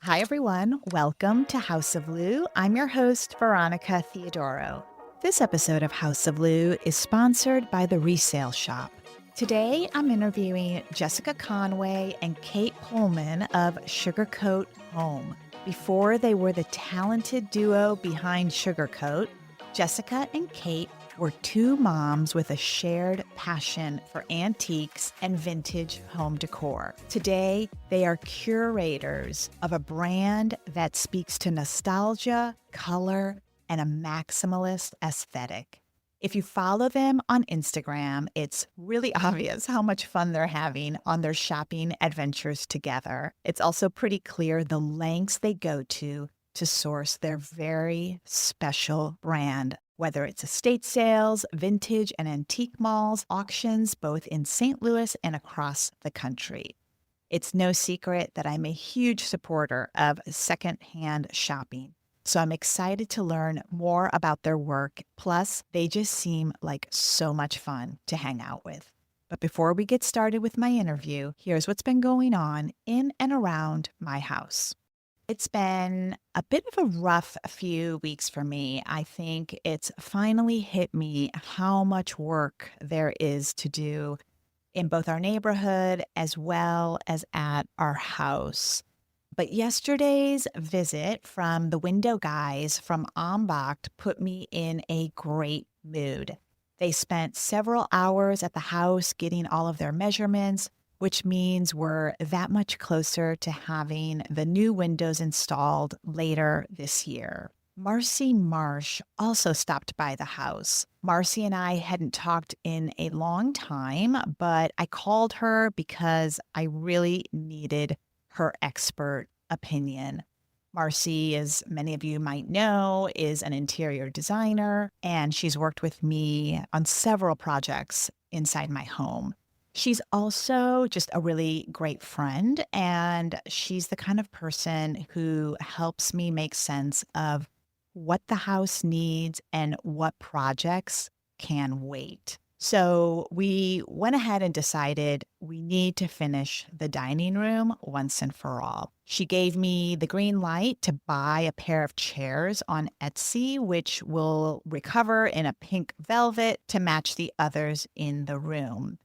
Hi, everyone. Welcome to House of Lou. I'm your host, Veronica Theodoro. This episode of House of Lou is sponsored by The Resale Shop. Today, I'm interviewing Jessica Conway and Kate Pullman of Sugarcoat Home. Before they were the talented duo behind Sugarcoat, Jessica and Kate were two moms with a shared passion for antiques and vintage home decor. Today, they are curators of a brand that speaks to nostalgia, color, and a maximalist aesthetic. If you follow them on Instagram, it's really obvious how much fun they're having on their shopping adventures together. It's also pretty clear the lengths they go to source their very special brand, whether it's estate sales, vintage and antique malls, auctions, both in St. Louis and across the country. It's no secret that I'm a huge supporter of secondhand shopping. So I'm excited to learn more about their work. Plus, they just seem like so much fun to hang out with. But before we get started with my interview, here's what's been going on in and around my house. It's been a bit of a rough few weeks for me. I think it's finally hit me how much work there is to do in both our neighborhood as well as at our house. But yesterday's visit from the window guys from Ambach put me in a great mood. They spent several hours at the house getting all of their measurements, which means we're that much closer to having the new windows installed later this year. Marcy Marsh also stopped by the house. Marcy and I hadn't talked in a long time, but I called her because I really needed her expert opinion. Marcy, as many of you might know, is an interior designer, and she's worked with me on several projects inside my home. She's also just a really great friend, and she's the kind of person who helps me make sense of what the house needs and what projects can wait. So we went ahead and decided we need to finish the dining room once and for all. She gave me the green light to buy a pair of chairs on Etsy, which will recover in a pink velvet to match the others in the room.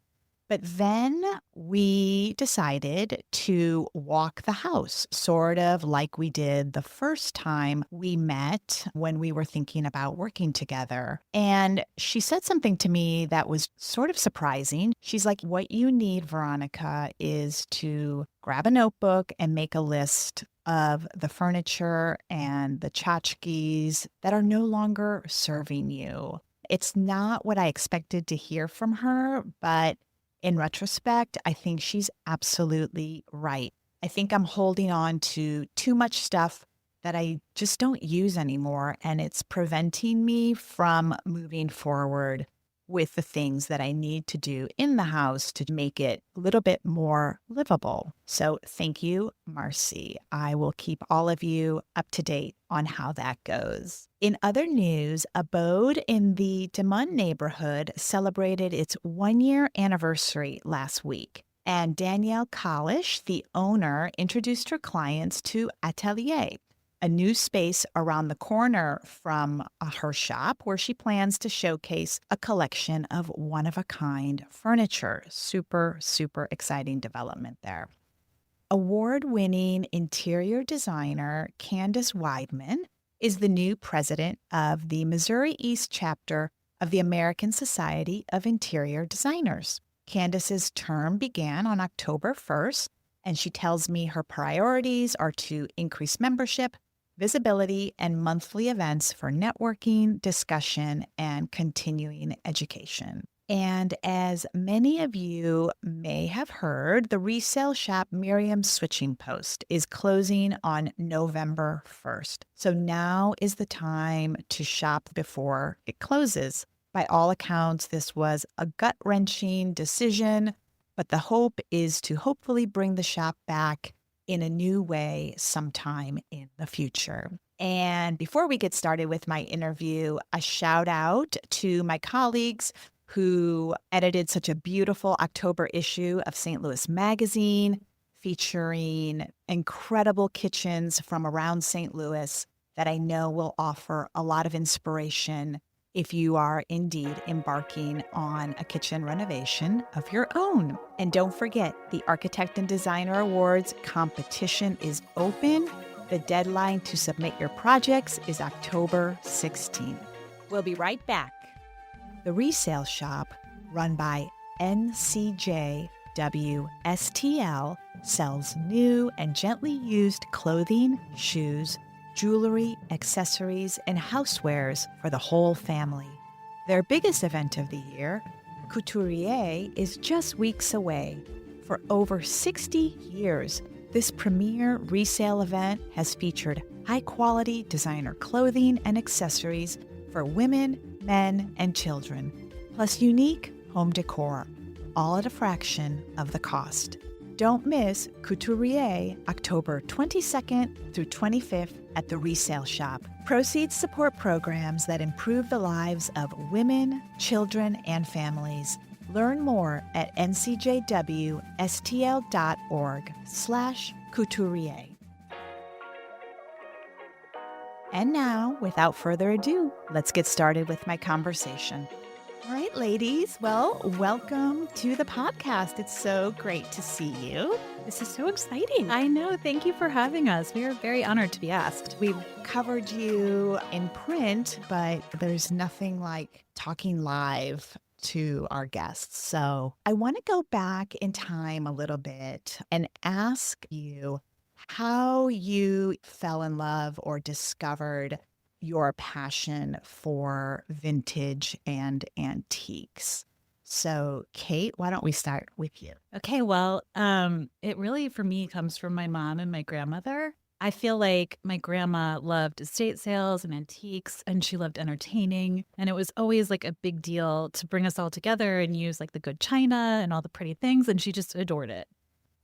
But then we decided to walk the house, sort of like we did the first time we met when we were thinking about working together. And she said something to me that was sort of surprising. She's like, "What you need, Veronica, is to grab a notebook and make a list of the furniture and the tchotchkes that are no longer serving you." It's not what I expected to hear from her, but in retrospect, I think she's absolutely right. I think I'm holding on to too much stuff that I just don't use anymore, and it's preventing me from moving forward with the things that I need to do in the house to make it a little bit more livable. So thank you, Marcy. I will keep all of you up to date on how that goes. In other news, Abode in the DeMont neighborhood celebrated its 1-year anniversary last week. And Danielle Kalish, the owner, introduced her clients to Atelier, a new space around the corner from her shop where she plans to showcase a collection of one-of-a-kind furniture. Super, super exciting development there. Award-winning interior designer Candace Weidman is the new president of the Missouri East chapter of the American Society of Interior Designers. Candace's term began on October 1st, and she tells me her priorities are to increase membership, visibility, and monthly events for networking, discussion, and continuing education. And as many of you may have heard, the resale shop Miriam's Switching Post is closing on November 1st. So now is the time to shop before it closes. By all accounts, this was a gut-wrenching decision, but the hope is to hopefully bring the shop back in a new way sometime in the future. And before we get started with my interview, a shout out to my colleagues who edited such a beautiful October issue of St. Louis Magazine. featuring incredible kitchens from around St. Louis that I know will offer a lot of inspiration if you are indeed embarking on a kitchen renovation of your own. And don't forget, the Architect and Designer Awards competition is open. The deadline to submit your projects is October 16th. We'll be right back. The Resale Shop, run by NCJWSTL, sells new and gently used clothing, shoes, jewelry, accessories, and housewares for the whole family. Their biggest event of the year, Couturier, is just weeks away. For over 60 years, this premier resale event has featured high-quality designer clothing and accessories for women, men, and children, plus unique home decor, all at a fraction of the cost. Don't miss Couturier, October 22nd through 25th at the Resale Shop. Proceeds support programs that improve the lives of women, children, and families. Learn more at ncjwstl.org/couturier. And now, without further ado, let's get started with my conversation. All right, ladies. Well, welcome to the podcast. It's so great to see you. This is so exciting. I know. Thank you for having us. We are very honored to be asked. We've covered you in print, but there's nothing like talking live to our guests. So I want to go back in time a little bit and ask you how you fell in love or discovered your passion for vintage and antiques. So, Kate, why don't we start with you? Okay, well, it really, for me, comes from my mom and my grandmother. I feel like my grandma loved estate sales and antiques, and she loved entertaining. And it was always like a big deal to bring us all together and use like the good china and all the pretty things. And she just adored it.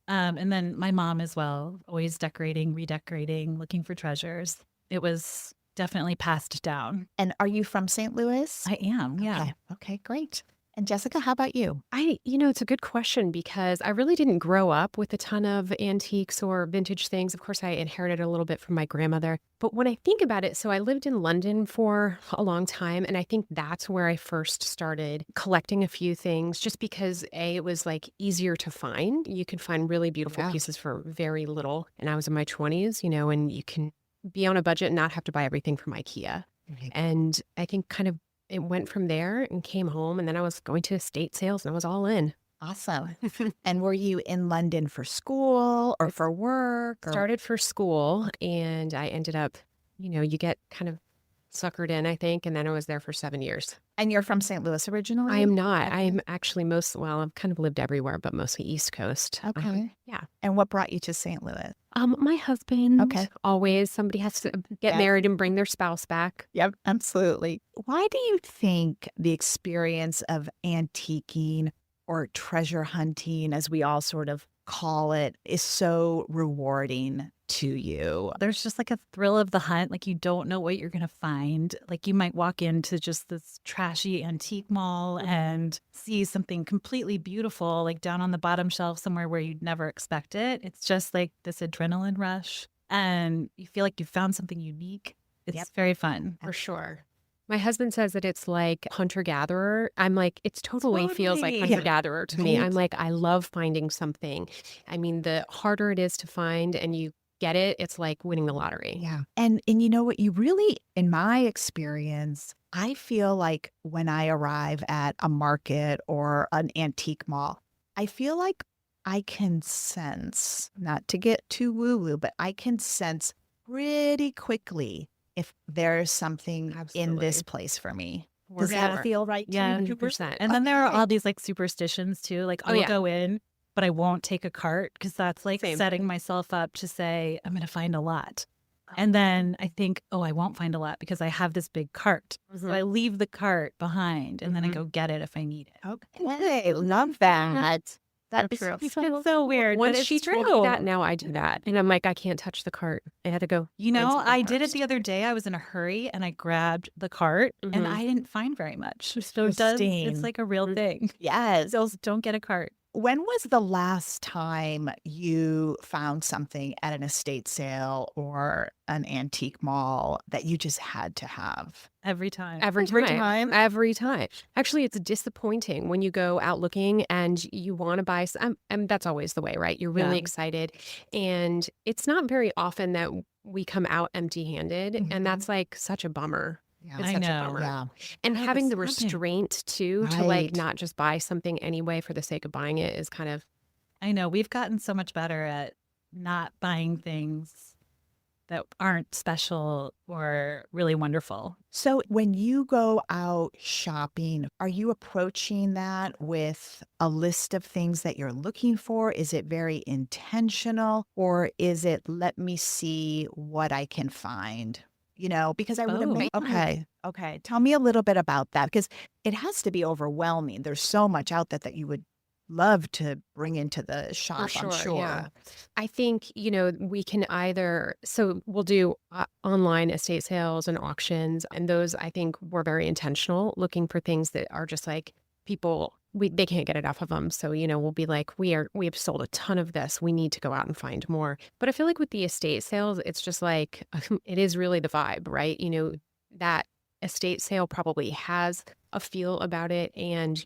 And then my mom as well, always decorating, redecorating, looking for treasures. It was definitely passed down. And are you from St. Louis? I am, yeah. Okay, great. And Jessica, how about you? It's a good question because I really didn't grow up with a ton of antiques or vintage things. Of course, I inherited a little bit from my grandmother. But when I think about it, so I lived in London for a long time. And I think that's where I first started collecting a few things just because it was like easier to find. You could find really beautiful pieces for very little. And I was in my 20s, and you can be on a budget and not have to buy everything from IKEA. Right. And I think kind of it went from there and came home. And then I was going to estate sales and I was all in. Awesome. And were you in London for school or for work? Started for school and I ended up, you get kind of suckered in, I think. And then I was there for 7 years. And you're from St. Louis originally? I am not. I am actually I've kind of lived everywhere, but mostly East Coast. Okay. Yeah. And what brought you to St. Louis? My husband. Okay. Always somebody has to get married and bring their spouse back. Yep, absolutely. Why do you think the experience of antiquing or treasure hunting, as we all sort of call it, is so rewarding to you? There's just like a thrill of the hunt. Like you don't know what you're going to find. Like you might walk into just this trashy antique mall and see something completely beautiful, like down on the bottom shelf somewhere where you'd never expect it. It's just like this adrenaline rush and you feel like you found something unique. It's very fun. For sure. My husband says that it's like hunter-gatherer. I'm like, it totally feels like hunter-gatherer to me. I'm like, I love finding something. I mean, the harder it is to find and you get it, it's like winning the lottery. Yeah. And you know what? You really, in my experience, I feel like when I arrive at a market or an antique mall, I feel like I can sense, not to get too woo-woo, but I can sense pretty quickly if there's something in this place for me. Does that feel right to Yeah, you? 100%. And then there are all these like superstitions too. Like I'll go in, but I won't take a cart because that's like setting myself up to say I'm going to find a lot. And then I think, I won't find a lot because I have this big cart. So I leave the cart behind and then I go get it if I need it. Okay, love that. That's true. It's so weird. Once but she it's true. told me that, now I do that. And I'm like, I can't touch the cart. I had to go. I did it the other day. I was in a hurry and I grabbed the cart and I didn't find very much. So it's like a real thing. Yes. Don't get a cart. When was the last time you found something at an estate sale or an antique mall that you just had to have? Every time. Every Every time. time? Every time. Actually, it's disappointing when you go out looking and you want to buy some, and that's always the way, right? You're really Yeah. excited. And it's not very often that we come out empty-handed, and Mhm. that's like such a bummer. Yeah. It's I such a know. bummer. Yeah. And How having the disheartening. restraint too to like Right. not just buy something anyway for the sake of buying it is kind of I know. We've gotten so much better at not buying things that aren't special or really wonderful. So when you go out shopping, are you approaching that with a list of things that you're looking for? Is it very intentional or is it let me see what I can find? Because I would Both. imagine, okay. Tell me a little bit about that because it has to be overwhelming. There's so much out there that you would love to bring into the for shop, I'm sure. sure. Yeah. I think, we can either, so we'll do online estate sales and auctions. And those, I think, we're very intentional looking for things that are just like people, they can't get enough of them. So, we'll be like, we have sold a ton of this. We need to go out and find more. But I feel like with the estate sales, it's just like, it is really the vibe, right? That estate sale probably has a feel about it. And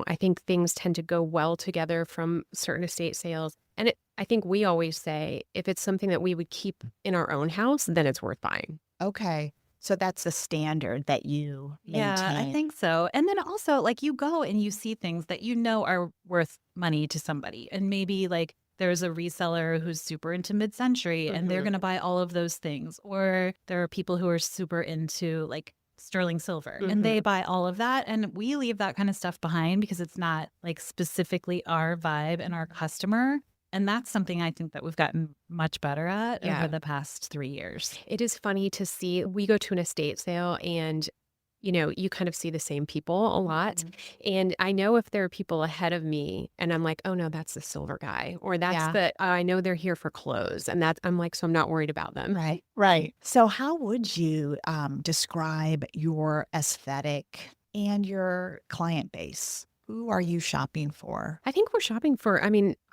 I think things tend to go well together from certain estate sales. And I think we always say if it's something that we would keep in our own house, then it's worth buying. Okay. So that's the standard that you Yeah, I maintain. think so. And then also, like, you go and you see things that you know are worth money to somebody. And maybe, like, there's a reseller who's super into mid century and they're Mhm. going to buy all of those things. Or there are people who are super into, like, sterling silver and they Mhm. buy all of that. And we leave that kind of stuff behind because it's not, like, specifically our vibe and our customer. And that's something I think that we've gotten much better at over Yeah. the past 3 years. It is funny to see. We go to an estate sale and, you kind of see the same people a lot. Mhm. And I know if there are people ahead of me and I'm like, oh no, that's the silver guy. Or that's Yeah. I know they're here for clothes. And I'm like, so I'm not worried about them. Right, right. So, how would you describe your aesthetic and your client base? Who are you shopping for? I think we're shopping for,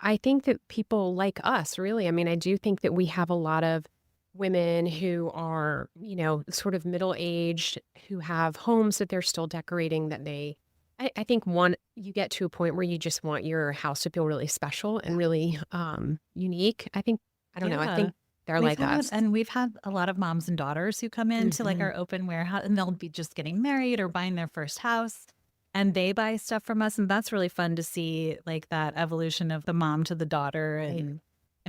I think that people like us, really. I do think that we have a lot of women who are, sort of middle aged, who have homes that they're still decorating I think you get to a point where you just want your house to feel really special and really unique. I don't know, I Yeah. think they're like us. We've had a lot of moms and daughters who come into like Mhm. our open warehouse and they'll be just getting married or buying their first house and they buy stuff from us. And that's really fun to see like that evolution of the mom to the daughter. Right.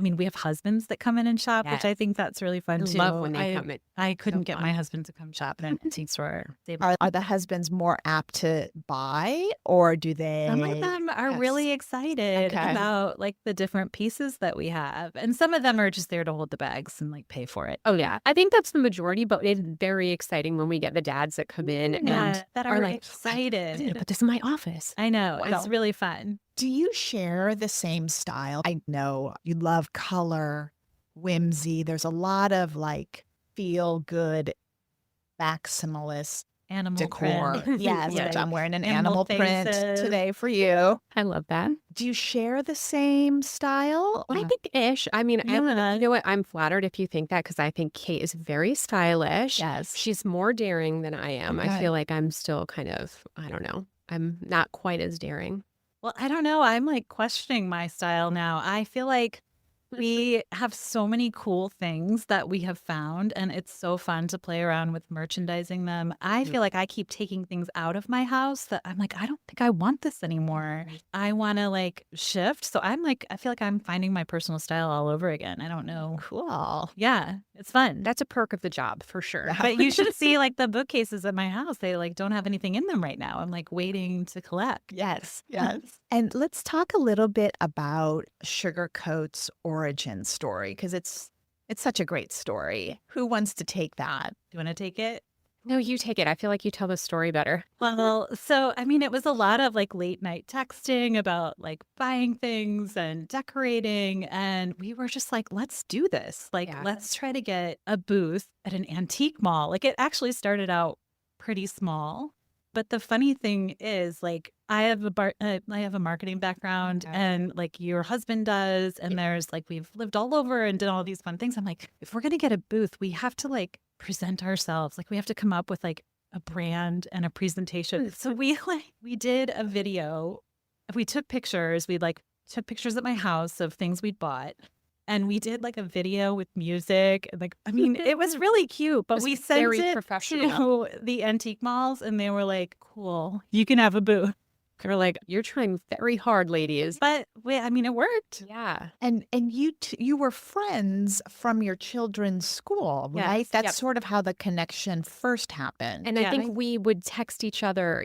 And we have husbands that come in and shop, which I Yes. think that's really I fun too. love when they come in. I So couldn't get fun. my husband to come shop at an antique store. Are the husbands more apt to buy or do Some of they? them are Yes. really excited Okay. about like the different pieces that we have. And some of them are just there to hold the bags and like pay for it. Oh, yeah. I think that's the majority, but it's very exciting when we get the dads that come in and That are are like, I need excited. to put this in my office. I know. It's Well, really fun. do you share the same style? I know you love color, whimsy. There's a lot of like feel good maximalist Animal decor. print. Yes, Yeah. which I'm wearing an Animal animal print faces. today for you. I love that. Do you share the same style? I think ish. Yeah. You know what? I'm flattered if you think that because I think Kate is very stylish. Yes. She's more daring than I am. I Okay. feel like I'm still kind of, I don't know. I'm not quite as daring. Well, I don't know. I'm like questioning my style now. I feel like we have so many cool things that we have found, and it's so fun to play around with merchandising them. I feel like I keep taking things out of my house that I'm like, I don't think I want this anymore. I want to like shift. So I'm like, I feel like I'm finding my personal style all over again. I don't know. Cool. Yeah, it's fun. That's a perk of the job for sure. Yeah. But you should see like the bookcases at my house. They like don't have anything in them right now. I'm like waiting to collect. Yes. Yes. And let's talk a little bit about Sugarcoat's origin story because it's such a great story. Who wants to take that? Do you want to take it? No, you take it. I feel like you tell the story better. Well, so it was a lot of like late night texting about like buying things and decorating. And we were just like, let's do this. Like, Yeah. let's try to get a booth at an antique mall. Like, it actually started out pretty small, But the funny thing is, like, I have a marketing background, Okay. and like your husband does, and there's like we've lived all over and did all these fun things. I'm like, if we're gonna get a booth, we have to like present ourselves. Like we have to come up with like a brand and a presentation. So we did a video. We took pictures. We like took pictures at my house of things we'd bought. And we did like a video with music. And like, I mean, it was really cute, but was we sent very it professional. to the antique malls and they were like, cool, you can have a booth. They're like, you're trying very hard, ladies. But I mean, it worked. Yeah. And you were friends from your children's school, right? Yes. That's Yep. sort of how the connection first happened. And I think we would text each other,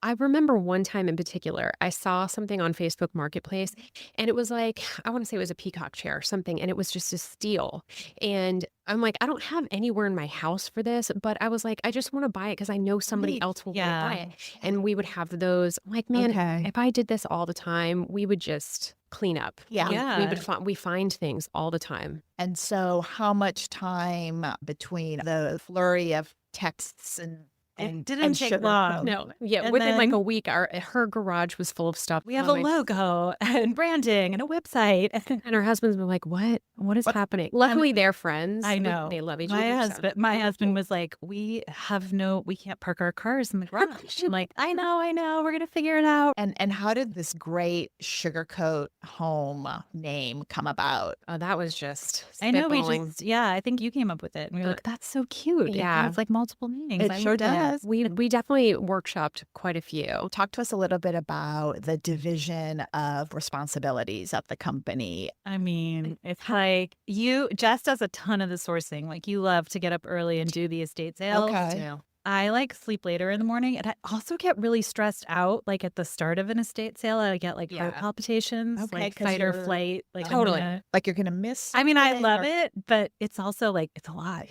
I remember one time in particular, I saw something on Facebook Marketplace and it was like, I want to say it was a peacock chair or something, and it was just a steal. And I'm like, I don't have anywhere in my house for this, but I was like, I just want to buy it because I know somebody Right. else will Yeah. want to buy it. And we would have those. I'm like, man, Okay. if I did this all the time, we would just clean up. Yeah. We find things all the time. And so how much time between the flurry of texts and It didn't take Sugarcoat? long. No, yeah, And within like then- a week, her garage was full of stuff. We have on a my- logo and branding and a website. And her husband's been like, what? What is happening? Luckily, they're friends. I know. They love each My other. my husband was like, we can't park our cars in the garage. I'm like, I know, we're gonna figure it out. And how did this great Sugarcoat home name come about? Oh, that was just I know spitballing. I think you came up with it. And we were like, that's so cute. It Yeah. has like multiple meanings. It I sure love that. does. We definitely workshopped quite a few. Talk to us a little bit about the division of responsibilities at the company. I mean, it's like Jess does a ton of the sourcing. Like you love to get up early and do the estate sales. Okay. I like sleep later in the morning, and I also get really stressed out. Like at the start of an estate sale, I get like heart Yeah. palpitations, Okay, like 'cause fight or you're- flight. Like I'm Totally. gonna- Like you're going to miss I mean, I something love or- it, but it's also like it's a lot.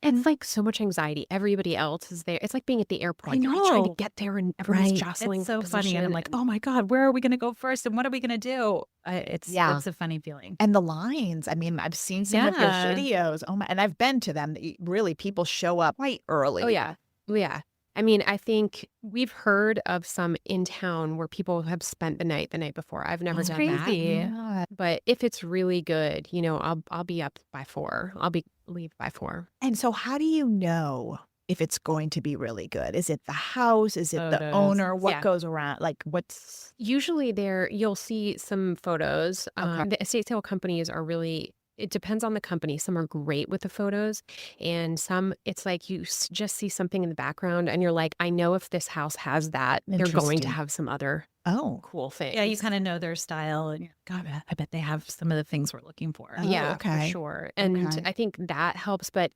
It's like so much anxiety. Everybody else is there. It's like being at the airport. I You're trying to know. get there and everyone's Right. jostling. It's so for funny, and I'm position like, oh my god, where are we going to go first, and what are we going to do? Yeah. It's a funny feeling. And the lines. I mean, I've seen some of your Yeah. videos. Oh my, and I've been to them. Really, people show up quite early. Oh, yeah. Yeah. I mean, I think we've heard of some in town where people have spent the night before. I've never That's done crazy. that. Yeah. But if it's really good, I'll be up by 4. Leave by 4. And so how do you know if it's going to be really good? Is it the house? Is it the Photos. owner? What Yeah. goes around? Like what's Usually you'll see some photos. Okay. The estate sale companies are really, it depends on the company. Some are great with the photos, and some it's like you just see something in the background and you're like, I know if this house has that, they're going to Interesting. have some other oh. cool things. Yeah, you kind of know their style, and you're like, God, I bet they have some of the things we're looking for. Oh, Yeah, okay. for sure. And Okay. I think that helps. But,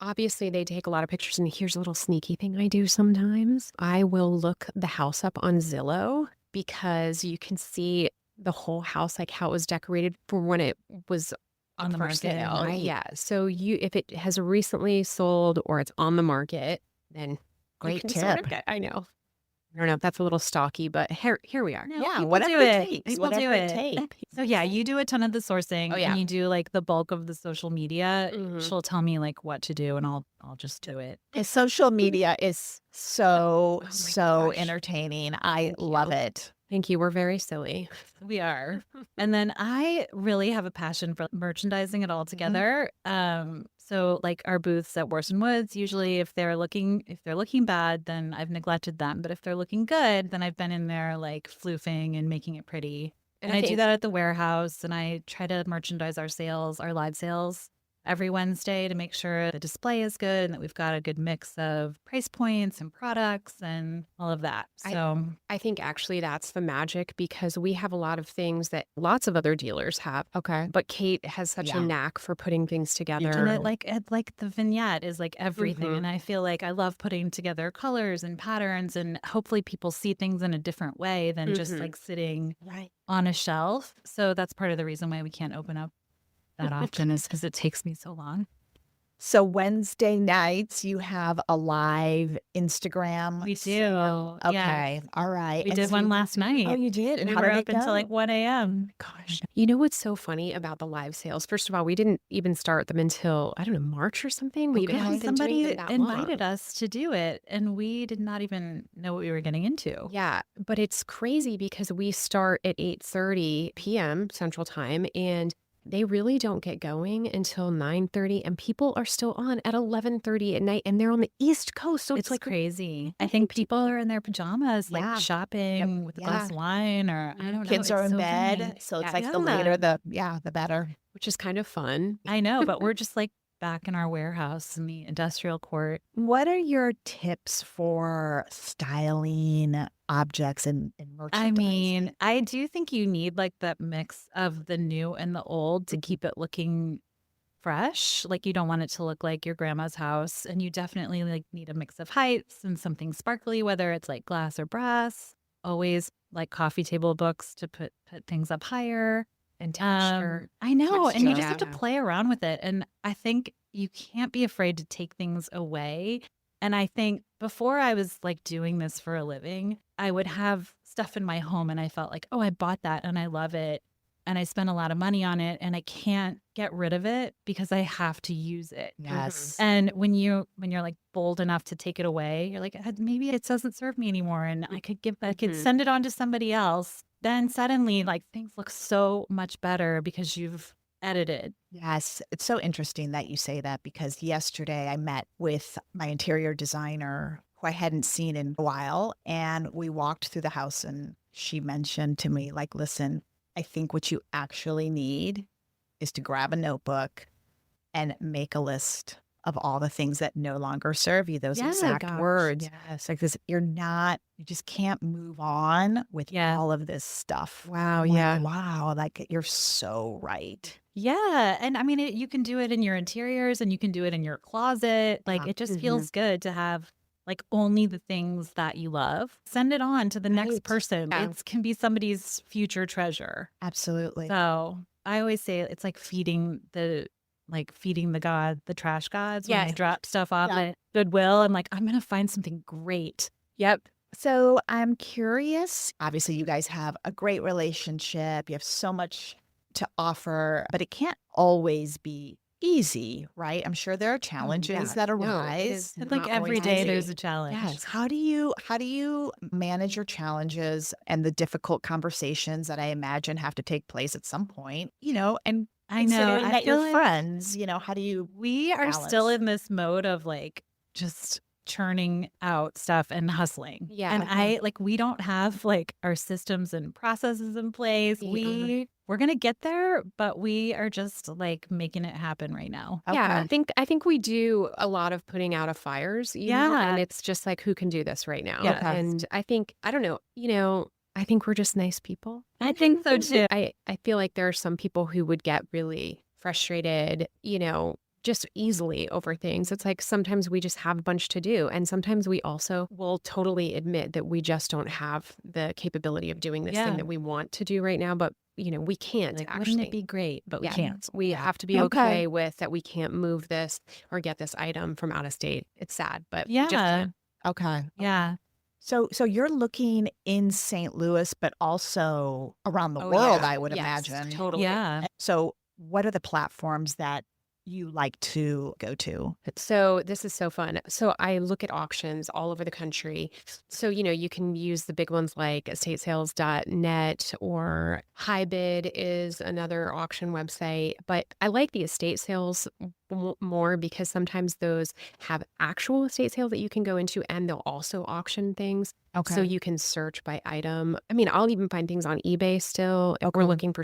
obviously they take a lot of pictures. And here's a little sneaky thing I do sometimes. I will look the house up on Zillow because you can see the whole house, like how it was decorated for when it was On the for market, sale. right. Yeah. So if it has recently sold or it's on the market, then you Great can sort of tip. get- I know. I don't know if that's a little stocky, but here we are. No, Yeah, people whatever do it it. takes, People whatever do it it. takes. So yeah, you do a ton of the sourcing, Oh, yeah. and you do like the bulk of the social media. Mhm. She'll tell me like what to do, and I'll just do it. And social media is so, Oh my so gosh. entertaining. I Thank love you. it. Thank you. We're very silly. We are. And then I really have a passion for merchandising it all together. So like our booths at Worston Woods, usually if they're looking bad, then I've neglected them. But if they're looking good, then I've been in there like floofing and making it pretty. And I do think- that at the warehouse, and I try to merchandise our live sales every Wednesday to make sure the display is good and that we've got a good mix of price points and products and all of that. So I think actually that's the magic because we have a lot of things that lots of other dealers have. Okay. But Kate has such Yeah. a knack for putting things together. and it like the vignette is like everything. Mhm. And I feel like I love putting together colors and patterns, and hopefully people see things in a different way than just Mhm. like sitting Right. on a shelf. So that's part of the reason why we can't open up that often is because it takes me so long. So Wednesday nights, you have a live Instagram We sale? do. Yeah. Okay. All right. We And did so one last oh, night. you did? And We how were did up it until go? like 1 a.m. Gosh. You know what's so funny about the live sales? First of all, we didn't even start them until, I don't know, March or something. We Yeah, haven't been doing them somebody that long. invited us to do it, and we did not even know what we were getting into. Yeah, but it's crazy because we start at 8:30 p.m. Central Time, and they really don't get going until 9:30, and people are still on at 11:30 at night, and they're on the East Coast, so it's It's like crazy. I think people are in their pajamas, like Yeah. shopping with a glass Yeah. of wine, or I don't know. Kids are It's in so bed, funny. so it's Yeah. like the Yeah, later the better. which is kind of fun. I know, but we're just like back in our warehouse in the industrial court. What are your tips for styling objects and I mean, merchandising? I do think you need like that mix of the new and the old to keep it looking fresh. Like you don't want it to look like your grandma's house, and you definitely like need a mix of heights and something sparkly, whether it's like glass or brass. Always like coffee table books to put things up higher. And texture. I know, and you Texture. just have to Yeah. play around with it. And I think you can't be afraid to take things away. And I think before I was like doing this for a living, I would have stuff in my home and I felt like, oh, I bought that and I love it. And I spent a lot of money on it and I can't get rid of it because I have to use it. Yes. And when you're like bold enough to take it away, you're like, maybe it doesn't serve me anymore and I could Mhm. send it on to somebody else. Then suddenly like things look so much better because you've edited. Yes, it's so interesting that you say that because yesterday I met with my interior designer who I hadn't seen in a while. And we walked through the house and she mentioned to me, like, listen, I think what you actually need is to grab a notebook and make a list of all the things that no longer serve you, those Yeah, exact gosh, words. yes. Like, because you just can't move on with Yeah. all of this stuff. Wow, I'm like, yeah. wow, like you're so right. Yeah. And I mean, you can do it in your interiors and you can do it in your closet. Like Yeah. it just Mhm. feels good to have like only the things that you love. Send it on to the next Right. person. Yeah. It can be somebody's future treasure. Absolutely. So I always say it's like feeding the trash gods when I Yes. drop stuff off Yeah. at Goodwill. I'm like, I'm gonna find something great. Yep. So I'm curious. Obviously, you guys have a great relationship. You have so much to offer, but it can't always be easy, right? I'm sure there are challenges yeah. that No, it arise. is And like not every always day easy. there's a challenge. Yes. How do you manage your challenges and the difficult conversations that I imagine have to take place at some point, and I know. considering I that you're feel like friends, how do you we are still balance? in this mode of like just churning out stuff and hustling. Yeah. And we don't have like our systems and processes in place. Yeah. We're gonna get there, but we are just like making it happen right now. Yeah, Okay. I think we do a lot of putting out of fires, Yeah. and it's just like who can do this right now. Yes. And I think I don't know, I think we're just nice people. I think so too. I feel like there are some people who would get really frustrated, just easily over things. It's like sometimes we just have a bunch to do. And sometimes we also will totally admit that we just don't have the capability of doing this Yeah. thing that we want to do right now. But, we can't Like, actually. wouldn't it be great? But we Yeah. can't. We Yeah. have to be Okay. okay with that we can't move this or get this item from out of state. It's sad, but we just Yeah. can't. Okay. Yeah. So you're looking in St. Louis, but also around the Oh, world, yeah. I would Yes, imagine. totally. Yeah. So what are the platforms that you like to go to? So this is so fun. So I look at auctions all over the country. So, you can use the big ones like estatesales.net or HighBid is another auction website. But I like the estate sales more because sometimes those have actual estate sales that you can go into and they'll also auction things. Okay. So you can search by item. I mean, I'll even find things on eBay still if we're Okay. looking for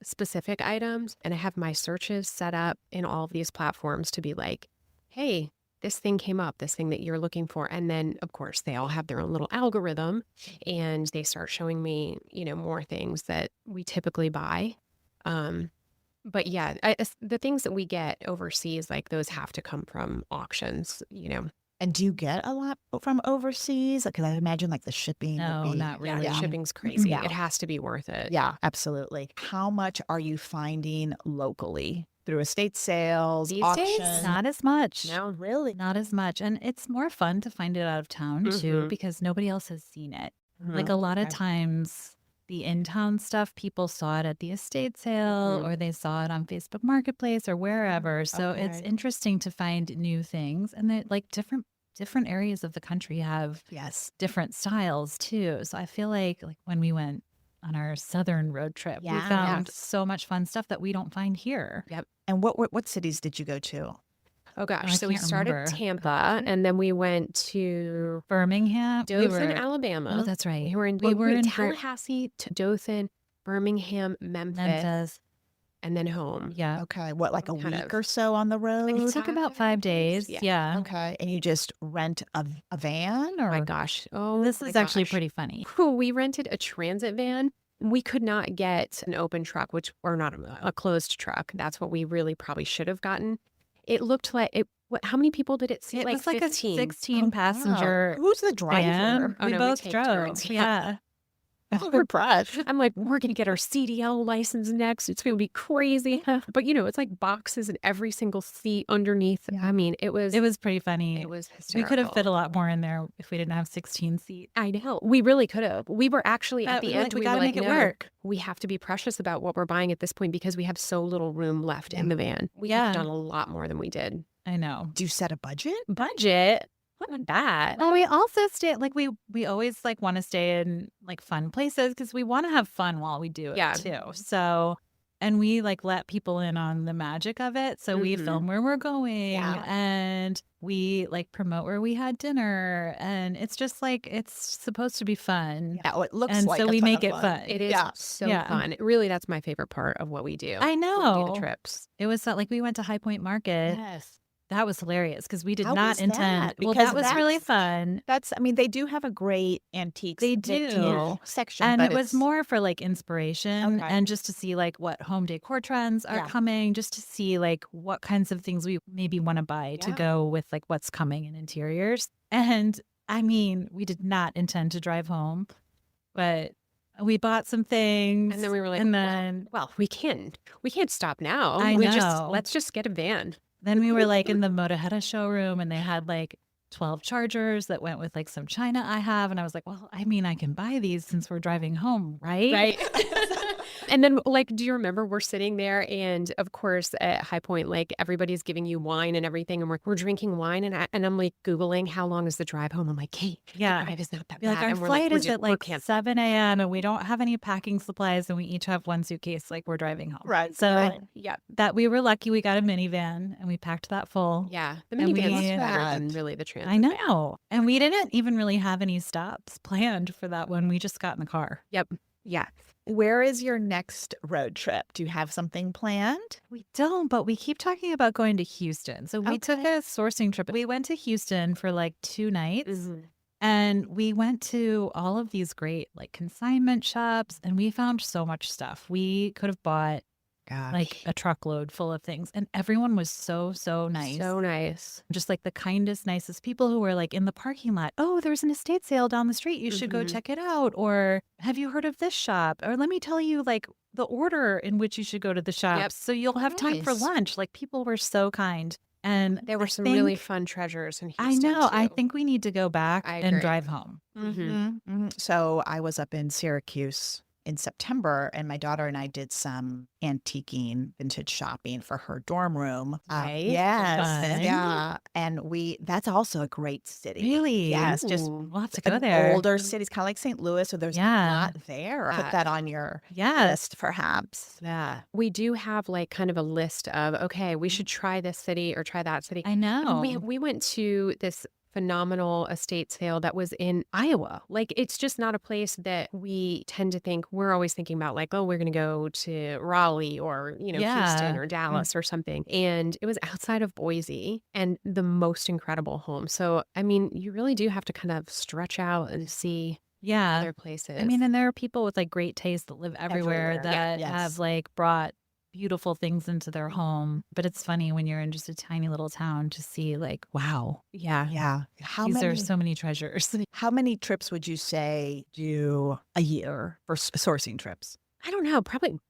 specific items. And I have my searches set up in all of these platforms to be like, hey, this thing came up, this thing that you're looking for. And then, of course, they all have their own little algorithm and they start showing me, more things that we typically buy. But yeah, the things that we get overseas, like those have to come from auctions, And do you get a lot from overseas? Because I imagine like the shipping would No, be. not Yeah, the really. shipping's crazy. Yeah. It has to be worth it. Yeah, absolutely. How much are you finding locally through estate sales, These days? auctions? Not as much. No, really. Not as much. And it's more fun to find it out of town too, Mhm. because nobody else has seen it. Like Mhm. a lot of Okay. times, the in town stuff, people saw it at the estate sale or they saw it on Facebook Marketplace or wherever. So it's Okay. interesting to find new things. And that like different areas of the country have Yes. different styles too. So I feel like when we went on our southern road trip, we Yeah. found Yes. so much fun stuff that we don't find here. Yep. And what cities did you go to? Oh gosh. I So we can't started remember. Tampa and then we went to Birmingham, Dothan, Alabama. Oh, that's right. We were in, We were in Tallahassee to Dothan, Birmingham, Memphis, and then home. Yeah. Okay. What, like a Kind week of. or so on the road? It took about 5 days. Yeah. Yeah. Okay. And you just rent a van or? Oh my gosh. Oh, This my is actually gosh. pretty funny. Whew, we rented a transit van. We could not get an open truck, or not a closed truck. That's what we really probably should have gotten. It looked like it. How many people did it seat? It Like was like 15. a 16 passenger Who's the van. driver? Oh, We no, both take drove. turns. Yeah. I'm impressed. I'm like, we're going to get our CDL license next. It's going to be crazy. But, it's like boxes in every single seat underneath. Yeah. I mean, it was pretty funny. it was We hysterical. could have fit a lot more in there if we didn't have 16 seats. I know. We really could have. We were actually at But the we're end. like, we were gotta like, make it "No, work." we have to be precious about what we're buying at this point because we have so little room left in the van. We Yeah. have done a lot more than we did. I know. Do you set a budget? Budget? What on that? Well, we also stay we always want to stay in fun places because we want to have fun while we do it Yeah. too. So, and we let people in on the magic of it. So we Mhm. film where we're going Yeah. and we promote where we had dinner, and it's just it's supposed to be fun. Yeah, it looks And like so a we ton make of it fun. It is Yeah. so Yeah. fun. Really, that's my favorite part of what we do. I when we do know. the trips. It was we went to High Point Market. Yes. That was hilarious because we did How not was intend. that? Well, Because that was really that's- fun. They do have a great antiques They vintage do. section. And but it was it's- more for inspiration Okay. and just to see what home decor trends are Yeah. coming, just to see what kinds of things we maybe want to buy to Yeah. go with what's coming in interiors. And I mean, we did not intend to drive home, but we bought some things. And then we were like, and then well, we can't stop now. I know. Let's just get a van. then we were in the Motoheta showroom, and they had 12 chargers that went with some china I have. And I was like, well, I mean, I can buy these since we're driving home, right? Right. And then, do you remember we're sitting there and, of course, at High Point, everybody's giving you wine and everything. And we're drinking wine. And I'm Googling how long is the drive home. I'm like, Kate, Yeah. the drive is not that Be bad. our And we're flight we're is just- at we're canceling. 7 a.m. and we don't have any packing supplies, and we each have one suitcase. We're driving home. Right. So Right. Yeah. that we were lucky we got a minivan and we packed that full. Yeah. The And minivan's we- better than really the transit. I know. And we didn't even really have any stops planned for that one. We just got in the car. Yep. Yeah. Where is your next road trip? Do you have something planned? We don't, but we keep talking about going to Houston. So we took Okay. a sourcing trip. We went to Houston for 2 nights. Mhm. And we went to all of these great consignment shops, and we found so much stuff. We could have bought a truckload full of things, and everyone was so nice. So nice. Just the kindest, nicest people who were in the parking lot. Oh, there's an estate sale down the street. You should go Mhm. check it out. Or have you heard of this shop? Or let me tell you the order in which you should go to the shop. Yep. So you'll have time for Nice. lunch. People were so kind. And There were I some really think- fun treasures in I Houston. know. I too. think we need to go back I and agree. drive home. Mhm. So I was up in Syracuse in September, and my daughter and I did some antiquing, vintage shopping for her dorm room. Right? Yes. Fun. Yeah. And that's also a great city. Really? Yes. Just Ooh. We'll have to go an there. older cities, kind of like St. Louis, so there's Yeah. not there. Put that on your Yes. list, perhaps. Yeah. We do have kind of a list of, okay, we should try this city or try that city. I And know. we went to this phenomenal estate sale that was in Iowa. It's just not a place that we tend to think. We're always thinking about oh, we're going to go to Raleigh or, Houston Yeah. or Dallas or something. And it was outside of Boise and the most incredible home. So, I mean, you really do have to kind of stretch out and see other places. I mean, and there are people with great taste that live everywhere Everywhere. that Yes. have brought beautiful things into their home. But it's funny when you're in just a tiny little town to see like, wow, Yeah. Yeah. these are so many treasures. How many trips would you say do a year for sourcing trips? I don't know.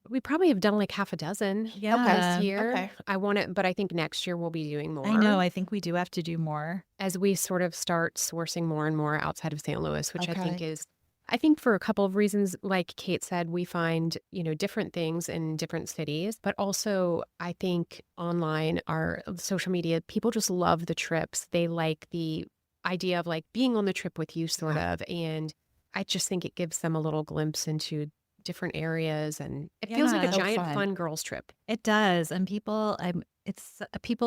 We probably have done like half a dozen Yeah. this year. Okay. I want it, but I think next year we'll be doing more. I know. I think we do have to do more. As we sort of start sourcing more and more outside of St. Louis, which Okay. I think for a couple of reasons, like Kate said, we find, different things in different cities, but also I think online, our social media, people just love the trips. They like the idea of like being on the trip with you sort of. And I just think it gives them a little glimpse into different areas and it feels like a Yeah. So giant fun. fun girls trip. It does. And people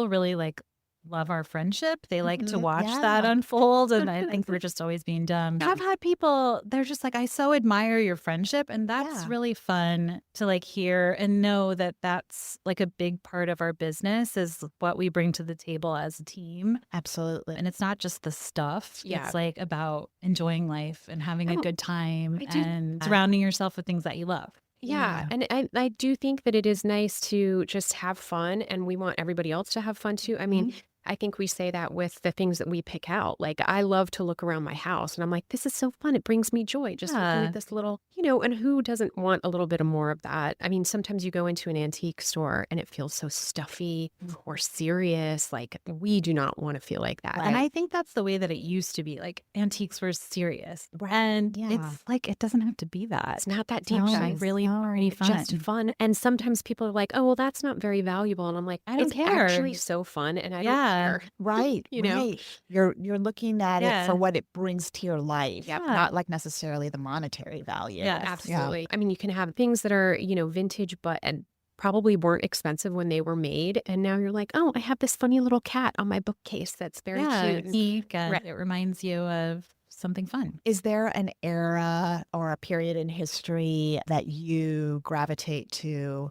really like love our friendship. They like to Mhm. watch Yeah. that unfold. And I think we're just always being dumb. Yeah. I've had people, they're just like, I so admire your friendship. And that's Yeah. really fun to like hear and know that that's like a big part of our business is what we bring to the table as a team. Absolutely. And it's not just the stuff. Yeah. It's like about enjoying life and having a No, good time I do- and surrounding yourself with things that you love. Yeah. And I do think that it is nice to just have fun and we want everybody else to have fun too. I mean, I think we say that with the things that we pick out. Like, I love to look around my house and I'm like, this is so fun. It brings me joy just looking Yeah. at this little, and who doesn't want a little bit more of that? I mean, sometimes you go into an antique store and it feels so stuffy or serious. Like, we do not want to feel like that. And I think that's the way that it used to be. Like antiques were serious. And Yeah. it's like, it doesn't have to be that. It's not that deep, No, guys. really pretty fun. Just fun. And sometimes people are like, oh, well, that's not very valuable. And I'm like, I don't it's care. actually so fun. And I don't Yeah. care. Right. You know? Right. You're looking at it Yeah. for what it brings to your life, Yep. not like necessarily the monetary value. Yes. Absolutely. I mean, you can have things that are, vintage, but and probably weren't expensive when they were made. And now you're like, oh, I have this funny little cat on my bookcase that's very Yeah, cute. it's And unique and Right. it reminds you of something fun. Is there an era or a period in history that you gravitate to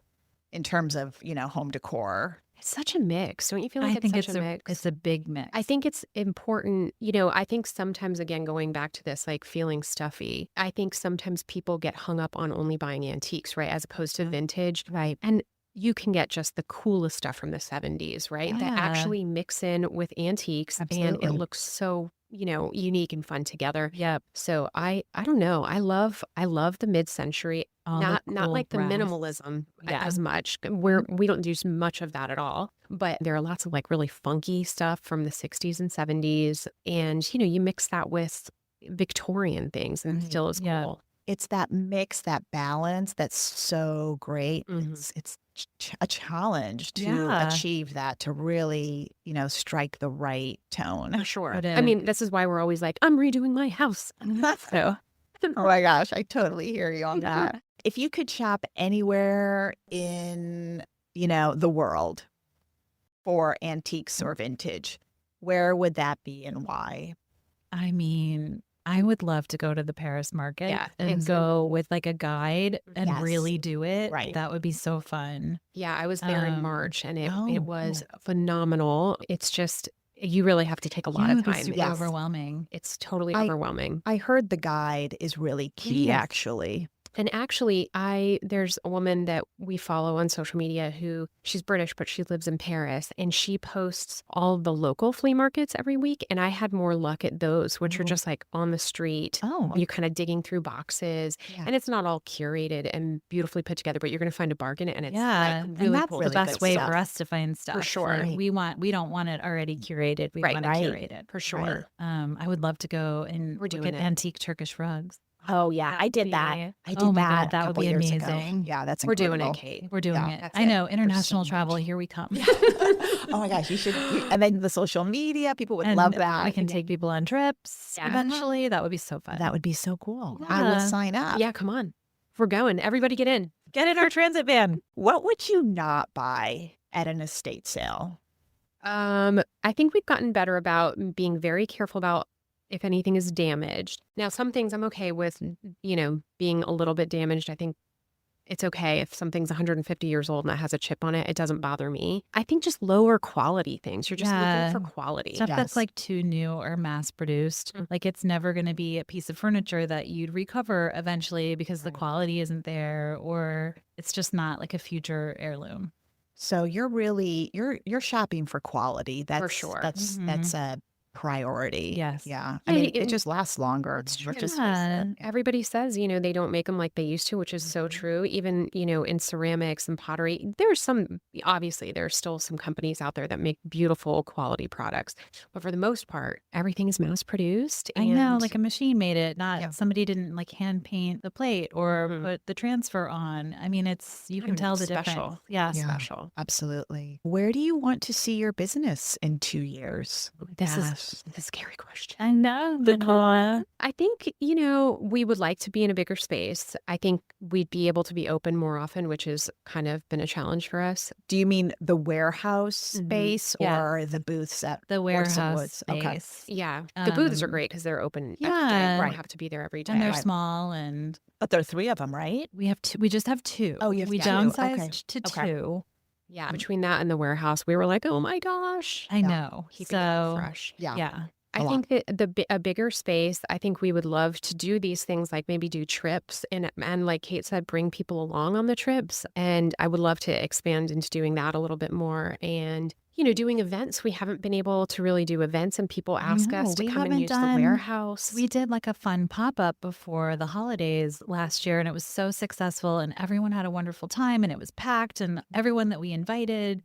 in terms of, home decor? It's such a mix. Don't you feel like I think such it's a mix? it's a big mix. I think it's important, I think sometimes, again, going back to this, like feeling stuffy, I think sometimes people get hung up on only buying antiques, right? As opposed to vintage. Right. And you can get just the coolest stuff from the 70s, right? That Yeah. actually mix in with antiques and it Absolutely. looks so, unique and fun together. Yep. So I don't know. I love the mid-century, All the not cool like the brass. minimalism Yeah. as much. We don't do much of that at all. But there are lots of like really funky stuff from the 60s and 70s. And, you mix that with Victorian things and it still is Yeah. cool. It's that mix, that balance that's so great. Mhm. It's a challenge to Yeah. achieve that, to really, strike the right tone. For sure. But, I mean, this is why we're always like, I'm redoing my house. So Oh my gosh, I totally hear you on that. If you could shop anywhere in, the world for antiques or vintage, where would that be and why? I mean, I would love to go to the Paris market Yeah, and it's- go with like a guide and Yes. really do it. Right. That would be so fun. yeah, I was there in Um, March and it oh, was phenomenal. It's just, you really have to take a lot It of would be time. super Yes. overwhelming. It's totally I- overwhelming. I heard the guide is really key, Yes. actually. And actually, there's a woman that we follow on social media who she's British, but she lives in Paris, and she posts all the local flea markets every week. And I had more luck at those, which are Oh. just like on the street. Oh, You're kind of digging through boxes, yeah. and it's not all curated and beautifully put together, but you're going to find a bargain, and it's Yeah. like And really that's cool. the really best good way stuff. for us to find stuff. sure. Like, we don't want it already curated. We Right. want it Right. curated. For sure. I would love to go and We're look doing at it. antique Turkish rugs. Oh, yeah, I did be- that. I did oh my that God, a that would couple be years ago. amazing. Yeah, that's We're doing incredible. it, Kate. We're doing Yeah, it. that's I it. know. so International travel. much. Here we come. Oh my gosh, you should. And then the social media, people would And love that. We can take people on trips Yeah. eventually. That would be so fun. That would be so cool. I will Yeah. sign up. Yeah, come on. We're going. Everybody get in. Get in our transit van. What would you not buy at an estate sale? I think we've gotten better about being very careful about if anything is damaged. Now, some things I'm okay with, being a little bit damaged. I think It's okay if something's 150 years old and it has a chip on it. It doesn't bother me. I think just lower quality things. You're just looking for quality. Stuff that's Yes. like too new or mass produced. Mm. Like it's never going to be a piece of furniture that you'd recover eventually because the Right. quality isn't there, or it's just not like a future heirloom. So you're really you're shopping for quality. That's sure. that's Mhm. that's a priority. Yes. Yeah. Yeah, I mean, it and- just lasts longer. It's Let's true. just face it. Yeah. Everybody says, they don't make them like they used to, which is so Mhm. true. Even, in ceramics and pottery, obviously, there's still some companies out there that make beautiful quality products. But for the most part, everything is mass produced. I know, and- like a machine made it, not Yeah. somebody didn't like hand paint the plate or Mhm. put the transfer on. I mean, you can tell the special. difference. Yeah. Yeah. Special. Absolutely. Where do you want to see your business in 2 years? This Gosh. is a scary question. I know. I think, we would like to be in a bigger space. I think we'd be able to be open more often, which has kind of been a challenge for us. Do you mean the warehouse space Yeah. or the booths at The Force of warehouse Woods? Okay. space. Yeah. The booths are Um, great because they're open every day. yeah. We Right. don't have to be there every day. And they're Right. small, and But there are 3 of them, right? we just have two. Oh, you have we two. downsized Okay. to Okay. two. Yeah. Between that and the warehouse, we were like, oh my gosh. I Yeah. know. Keeping it all So fresh. Yeah. yeah. I A think that a bigger space, I think we would love to do these things, like maybe do trips and like Kate said, bring people along on the trips. And I would love to expand into doing that a little bit more. And, doing events. We haven't been able to really do events, and people I ask know, us to we come and haven't use the done- warehouse. We did like a fun pop-up before the holidays last year, and it was so successful, and everyone had a wonderful time, and it was packed, and everyone that we invited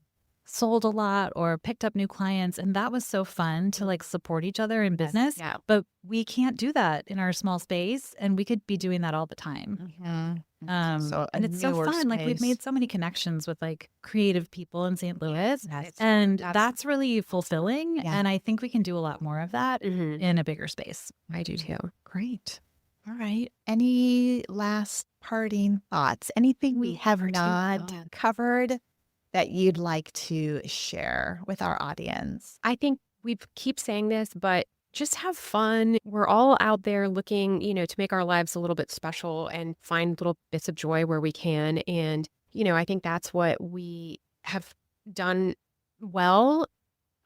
sold a lot or picked up new clients, and that was so fun to like support each other in business. Yeah. But we can't do that in our small space, and we could be doing that all the time. So a And it's so newer fun. Like we've space. made so many connections with like creative people in St. Louis, Yes. and That's- that's really fulfilling. Yeah. And I think we can do a lot more of that Mhm. in a bigger space. I do too. Great. All right. Any last parting thoughts? Anything we have Parting not thoughts. covered that you'd like to share with our audience? I think we keep saying this, but just have fun. We're all out there looking, to make our lives a little bit special and find little bits of joy where we can. And, I think that's what we have done well.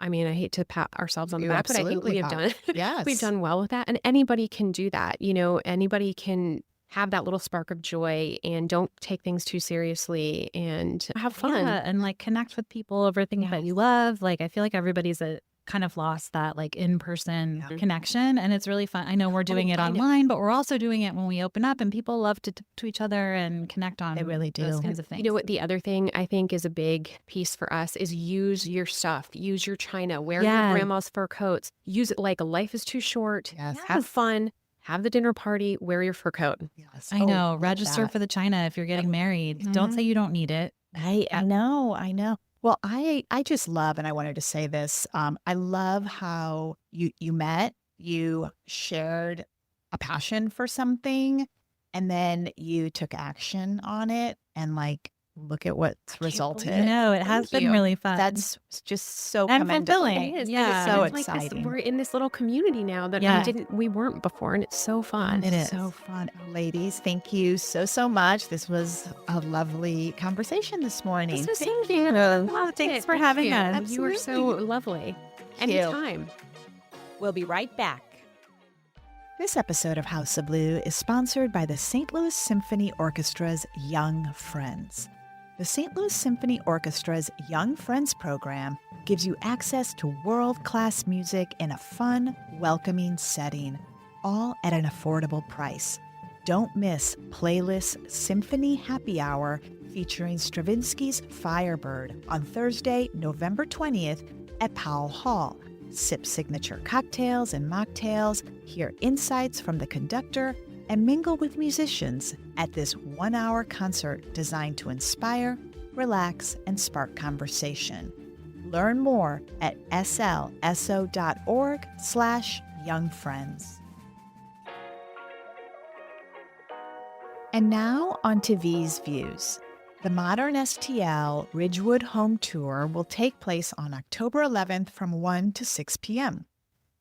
I mean, I hate to pat ourselves on the You back, but I think we have absolutely done Yes. we've done well with that. And anybody can do that. Anybody can have that little spark of joy and don't take things too seriously and have fun. Yeah, and like connect with people over things that you love. Like I feel like everybody's kind of lost that like in-person Yeah. connection, and it's really fun. I know we're doing it I know. online, but we're also doing it when we open up, and people love to talk to each other and connect on They really do. those kinds of things. You know what? The other thing I think is a big piece for us is use your stuff. Use your china. Wear Yeah. your grandma's fur coats. Use it like life is too short. Yes. Have fun. Have the dinner party. Wear your fur coat. Yes. I Oh, know. love Register that. for the china if you're getting married. Don't Mhm. say you don't need it. I know. I know. Well, I just love, and I wanted to say this. I love how you met, you shared a passion for something, and then you took action on it, and like look at what's resulted. I know. It has Thank been you. really fun. That's just so And commendable. fulfilling. It is. Yeah. So it's like this, exciting. we're in this little community now that Yeah. we weren't before, and it's so fun. It is. So fun. Ladies, thank you so much. This was a lovely conversation this morning. This was so Thank fun. you. Well, thanks for having you. us. You were so Absolutely. lovely. Thank you. Anytime. We'll be right back. This episode of House of Blue is sponsored by the St. Louis Symphony Orchestra's Young Friends. The St. Louis Symphony Orchestra's Young Friends program gives you access to world-class music in a fun, welcoming setting, all at an affordable price. Don't miss Playlist Symphony Happy Hour featuring Stravinsky's Firebird on Thursday, November 20th at Powell Hall. Sip signature cocktails and mocktails, hear insights from the conductor, and mingle with musicians at this one-hour concert designed to inspire, relax, and spark conversation. Learn more at slso.org/youngfriends. And now on to V's Views. The Modern STL Ridgewood Home Tour will take place on October 11th from 1 to 6 p.m.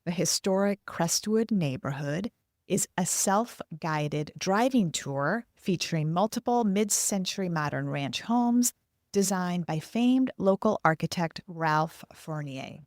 The historic Crestwood neighborhood is a self-guided driving tour featuring multiple mid-century modern ranch homes designed by famed local architect Ralph Fournier.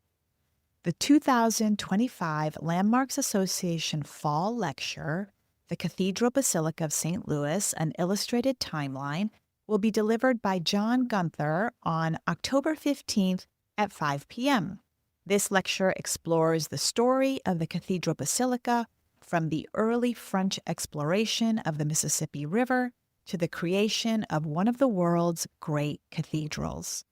The 2025 Landmarks Association Fall Lecture, The Cathedral Basilica of St. Louis, an Illustrated Timeline, will be delivered by John Gunther on October 15th at 5 p.m. This lecture explores the story of the Cathedral Basilica from the early French exploration of the Mississippi River to the creation of one of the world's great cathedrals.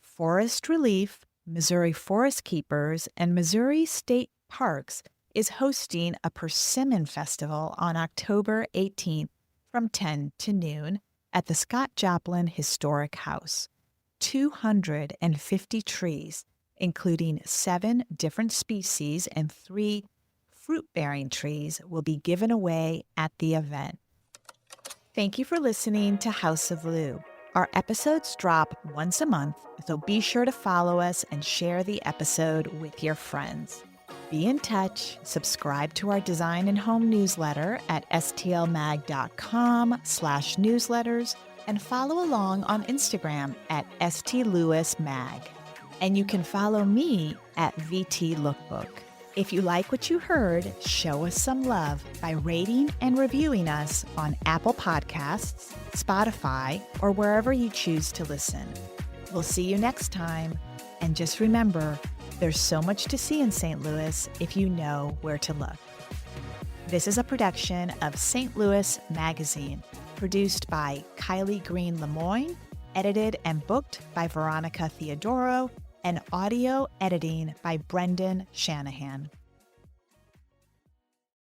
Forest Relief, Missouri Forest Keepers, and Missouri State Parks is hosting a Persimmon Festival on October 18th from 10 to noon at the Scott Joplin Historic House. 250 trees, including 7 different species and 3 fruit-bearing trees, will be given away at the event. Thank you for listening to House of Lou. Our episodes drop once a month, so be sure to follow us and share the episode with your friends. Be in touch, subscribe to our design and home newsletter at stlmag.com/newsletters, and follow along on Instagram at stlewismag. And you can follow me at VTLookbook. If you like what you heard, show us some love by rating and reviewing us on Apple Podcasts, Spotify, or wherever you choose to listen. We'll see you next time. And just remember, there's so much to see in St. Louis if you know where to look. This is a production of St. Louis Magazine, produced by Kylie Green Lemoyne, edited and booked by Veronica Theodoro, and audio editing by Brendan Shanahan.